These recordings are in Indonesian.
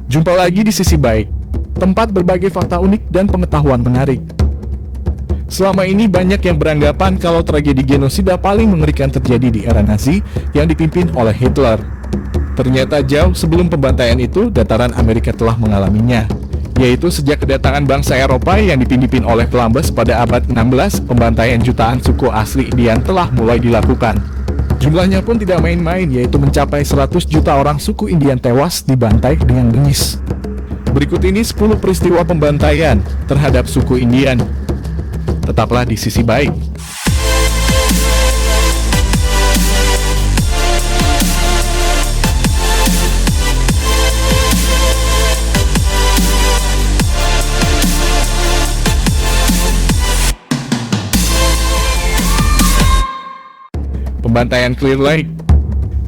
Jumpa lagi di Sisi Baik, tempat berbagai fakta unik dan pengetahuan menarik. Selama ini banyak yang beranggapan kalau tragedi genosida paling mengerikan terjadi di era Nazi yang dipimpin oleh Hitler. Ternyata jauh sebelum pembantaian itu, dataran Amerika telah mengalaminya, yaitu sejak kedatangan bangsa Eropa yang dipimpin oleh Columbus pada abad 16, pembantaian jutaan suku asli Indian telah mulai dilakukan. Jumlahnya pun tidak main-main, yaitu mencapai 100 juta orang suku Indian tewas dibantai dengan bengis. Berikut ini 10 peristiwa pembantaian terhadap suku Indian. Tetaplah di Sisi Baik. Pembantaian Clear Lake,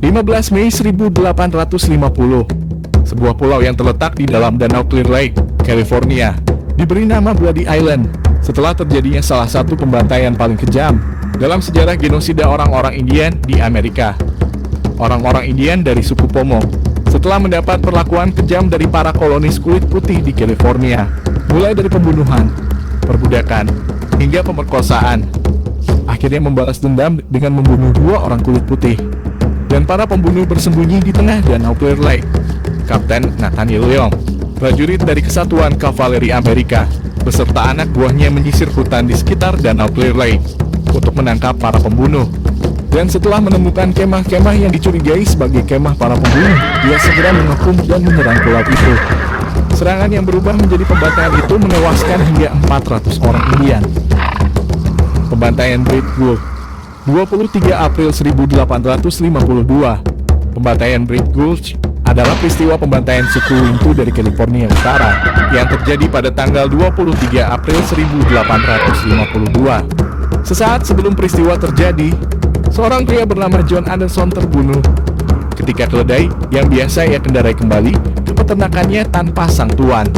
15 Mei 1850. Sebuah pulau yang terletak di dalam Danau Clear Lake, California, diberi nama Bloody Island setelah terjadinya salah satu pembantaian paling kejam dalam sejarah genosida orang-orang Indian di Amerika. Orang-orang Indian dari suku Pomo setelah mendapat perlakuan kejam dari para kolonis kulit putih di California, mulai dari pembunuhan, perbudakan, hingga pemerkosaan, akhirnya membalas dendam dengan membunuh 2 orang kulit putih. Dan para pembunuh bersembunyi di tengah Danau Clear Lake. Kapten Nathaniel Young, prajurit dari Kesatuan Kavaleri Amerika, beserta anak buahnya menyisir hutan di sekitar Danau Clear Lake untuk menangkap para pembunuh. Dan setelah menemukan kemah-kemah yang dicurigai sebagai kemah para pembunuh, dia segera mengepung dan menyerang pulau itu. Serangan yang berubah menjadi pembantaian itu menewaskan hingga 400 orang Indian. Pembantaian Great Gulch, 23 April 1852. Pembantaian Great Gulch adalah peristiwa pembantaian suku Wintu dari California Utara yang terjadi pada tanggal 23 April 1852. Sesaat sebelum peristiwa terjadi, seorang pria bernama John Anderson terbunuh ketika keledai yang biasa ia kendarai kembali ke peternakannya tanpa sang tuan.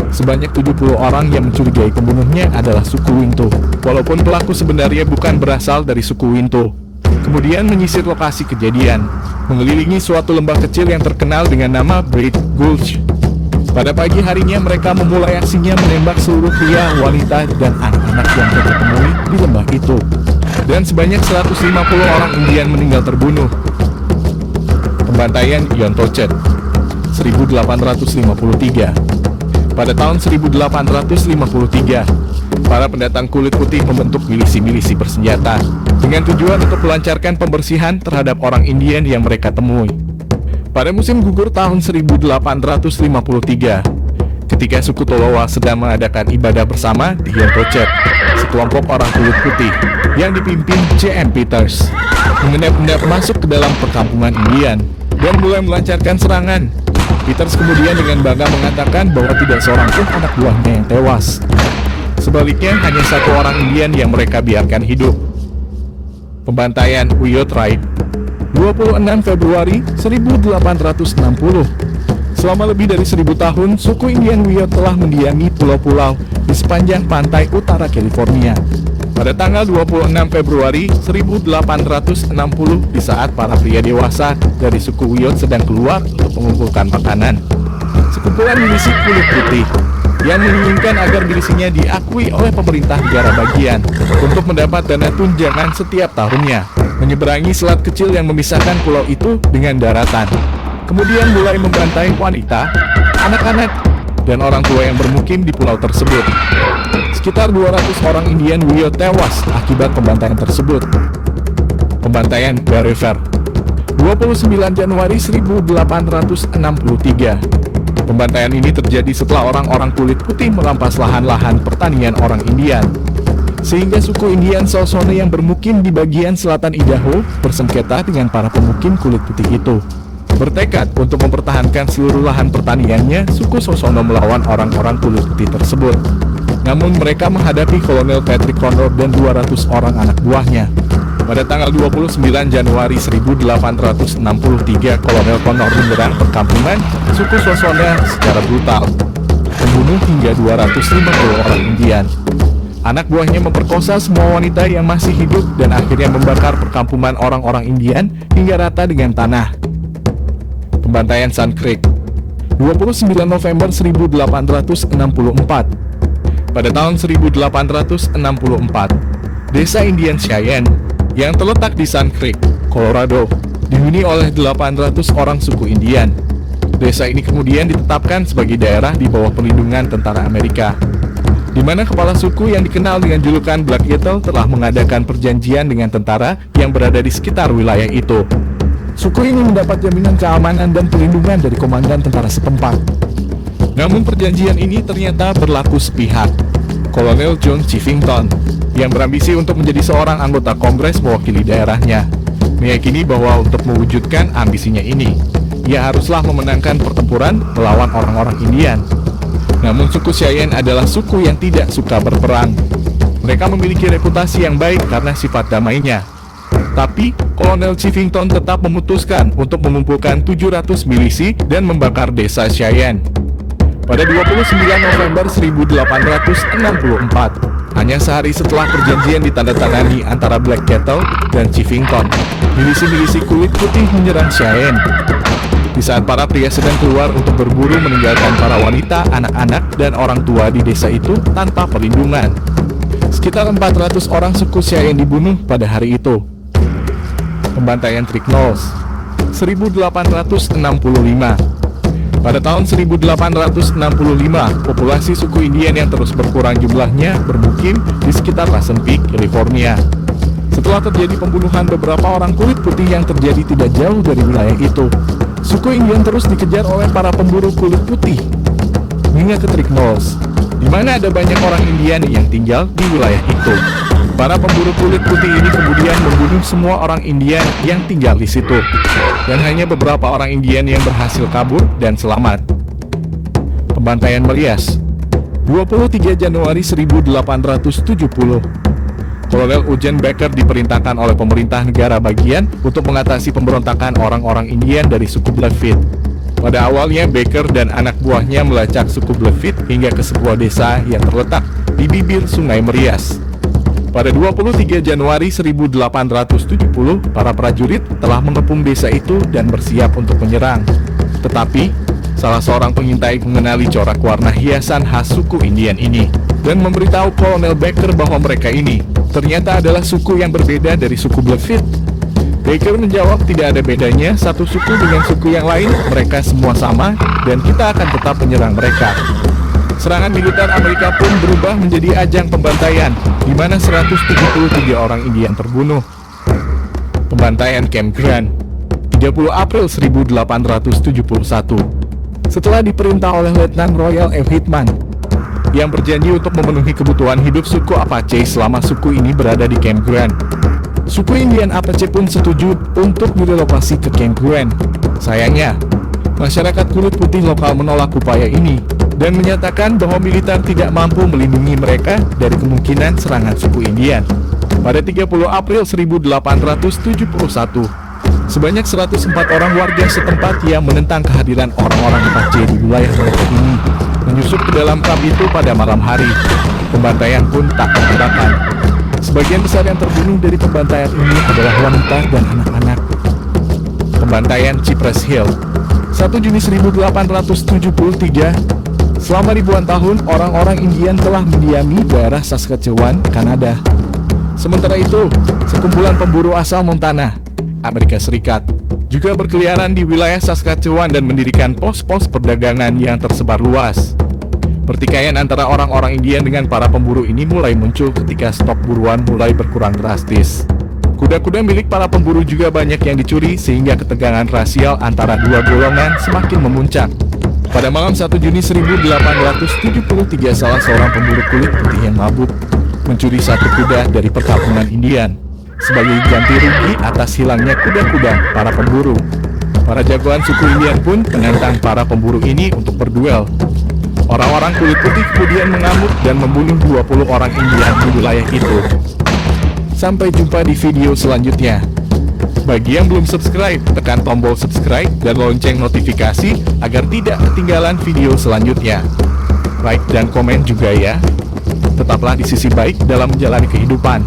Sebanyak 70 orang yang mencurigai pembunuhnya adalah suku Wintu, walaupun pelaku sebenarnya bukan berasal dari suku Wintu. Kemudian menyisir lokasi kejadian, mengelilingi suatu lembah kecil yang terkenal dengan nama Great Gulch. Pada pagi harinya mereka memulai aksinya menembak seluruh pria, wanita, dan anak-anak yang mereka temui di lembah itu. Dan sebanyak 150 orang Indian meninggal terbunuh. Pembantaian Yontochet, 1853. Pada tahun 1853, para pendatang kulit putih membentuk milisi-milisi bersenjata dengan tujuan untuk melancarkan pembersihan terhadap orang Indian yang mereka temui. Pada musim gugur tahun 1853, ketika suku Tolowa sedang mengadakan ibadah bersama di Yontochet, sekelompok orang kulit putih yang dipimpin J.M. Peters mengendap-endap masuk ke dalam perkampungan Indian dan mulai melancarkan serangan. Peters kemudian dengan bangga mengatakan bahwa tidak seorang pun anak buahnya yang tewas. Sebaliknya, hanya 1 orang Indian yang mereka biarkan hidup. Pembantaian Wiyot Tribe, 26 Februari 1860. Selama lebih dari 1000 tahun, suku Indian Wiyot telah mendiami pulau-pulau di sepanjang pantai utara California. Pada tanggal 26 Februari 1860, di saat para pria dewasa dari suku Wiyot sedang keluar untuk mengumpulkan makanan, sekumpulan milisi kulit putih yang menginginkan agar milisinya diakui oleh pemerintah negara bagian untuk mendapat dana tunjangan setiap tahunnya, menyeberangi selat kecil yang memisahkan pulau itu dengan daratan. Kemudian mulai membantai wanita, anak-anak, dan orang tua yang bermukim di pulau tersebut. Sekitar 200 orang Indian Wiyot tewas akibat pembantaian tersebut. Pembantaian Bear River, 29 Januari 1863. Pembantaian ini terjadi setelah orang-orang kulit putih merampas lahan-lahan pertanian orang Indian, sehingga suku Indian Shoshone yang bermukim di bagian selatan Idaho bersengketa dengan para pemukim kulit putih itu. Bertekad untuk mempertahankan seluruh lahan pertaniannya, suku Shoshone melawan orang-orang kulit putih tersebut. Namun mereka menghadapi Kolonel Patrick Connor dan 200 orang anak buahnya. Pada tanggal 29 Januari 1863, Kolonel Connor menyerang perkampungan suku Shoshone secara brutal, membunuh hingga 250 orang Indian. Anak buahnya memperkosa semua wanita yang masih hidup dan akhirnya membakar perkampungan orang-orang Indian hingga rata dengan tanah. Pembantaian Sand Creek, 29 November 1864. Pada tahun 1864, desa Indian Cheyenne yang terletak di Sun Creek, Colorado, dihuni oleh 800 orang suku Indian. Desa ini kemudian ditetapkan sebagai daerah di bawah perlindungan tentara Amerika, di mana kepala suku yang dikenal dengan julukan Black Eagle telah mengadakan perjanjian dengan tentara yang berada di sekitar wilayah itu. Suku ini mendapat jaminan keamanan dan perlindungan dari komandan tentara setempat. Namun perjanjian ini ternyata berlaku sepihak. Kolonel John Chivington, yang berambisi untuk menjadi seorang anggota Kongres mewakili daerahnya, meyakini bahwa untuk mewujudkan ambisinya ini, ia haruslah memenangkan pertempuran melawan orang-orang Indian. Namun suku Cheyenne adalah suku yang tidak suka berperang. Mereka memiliki reputasi yang baik karena sifat damainya. Tapi, Kolonel Chivington tetap memutuskan untuk mengumpulkan 700 milisi dan membakar desa Cheyenne. Pada 29 November 1864, hanya sehari setelah perjanjian ditandatangani antara Black Kettle dan Chivington, milisi-milisi kulit putih menyerang Cheyenne. Di saat para pria sedang keluar untuk berburu meninggalkan para wanita, anak-anak, dan orang tua di desa itu tanpa perlindungan. Sekitar 400 orang suku Cheyenne dibunuh pada hari itu. Pembantaian Trick Knolls 1865. Pada tahun 1865, populasi suku Indian yang terus berkurang jumlahnya bermukim di sekitar Lassen Peak, California. Setelah terjadi pembunuhan beberapa orang kulit putih yang terjadi tidak jauh dari wilayah itu, suku Indian terus dikejar oleh para pemburu kulit putih hingga ke Trick Knolls, di mana ada banyak orang Indian yang tinggal di wilayah itu. Para pemburu kulit putih ini kemudian membunuh semua orang Indian yang tinggal di situ, dan hanya beberapa orang Indian yang berhasil kabur dan selamat. Pembantaian Merias 23 Januari 1870. Kolonel Eugene Baker diperintahkan oleh pemerintah negara bagian untuk mengatasi pemberontakan orang-orang Indian dari suku Blackfeet. Pada awalnya, Baker dan anak buahnya melacak suku Blackfeet hingga ke sebuah desa yang terletak di bibir Sungai Merias. Pada 23 Januari 1870, para prajurit telah mengepung desa itu dan bersiap untuk menyerang. Tetapi, salah seorang pengintai mengenali corak warna hiasan khas suku Indian ini dan memberitahu Kolonel Baker bahwa mereka ini ternyata adalah suku yang berbeda dari suku Blackfeet. Baker menjawab tidak ada bedanya satu suku dengan suku yang lain, mereka semua sama dan kita akan tetap menyerang mereka. Serangan militer Amerika pun berubah menjadi ajang pembantaian, di mana 173 orang Indian terbunuh. Pembantaian Camp Grant 30 April 1871. Setelah diperintah oleh Letnan Royal F. Hitman, yang berjanji untuk memenuhi kebutuhan hidup suku Apache selama suku ini berada di Camp Grant, suku Indian Apache pun setuju untuk direlokasi ke Camp Grant. Sayangnya, masyarakat kulit putih lokal menolak upaya ini dan menyatakan bahwa militer tidak mampu melindungi mereka dari kemungkinan serangan suku Indian. Pada 30 April 1871, sebanyak 104 orang warga setempat yang menentang kehadiran orang-orang Apache di wilayah mereka ini menyusup ke dalam kamp itu pada malam hari. Pembantaian pun tak terelakkan. Sebagian besar yang terbunuh dari pembantaian ini adalah wanita dan anak-anak. Pembantaian Cypress Hill 1 Juni 1873. Selama ribuan tahun, orang-orang Indian telah mendiami daerah Saskatchewan, Kanada. Sementara itu, sekumpulan pemburu asal Montana, Amerika Serikat, juga berkeliaran di wilayah Saskatchewan dan mendirikan pos-pos perdagangan yang tersebar luas. Pertikaian antara orang-orang Indian dengan para pemburu ini mulai muncul ketika stok buruan mulai berkurang drastis. Kuda-kuda milik para pemburu juga banyak yang dicuri sehingga ketegangan rasial antara dua golongan semakin memuncak. Pada malam 1 Juni 1873, salah seorang pemburu kulit putih yang mabuk mencuri satu kuda dari perkampungan Indian sebagai ganti rugi atas hilangnya kuda-kuda para pemburu. Para jagoan suku Indian pun menantang para pemburu ini untuk berduel. Orang-orang kulit putih kemudian mengamuk dan membunuh 20 orang Indian di wilayah itu. Sampai jumpa di video selanjutnya. Bagi yang belum subscribe, tekan tombol subscribe dan lonceng notifikasi agar tidak ketinggalan video selanjutnya. Like dan komen juga ya. Tetaplah di sisi baik dalam menjalani kehidupan.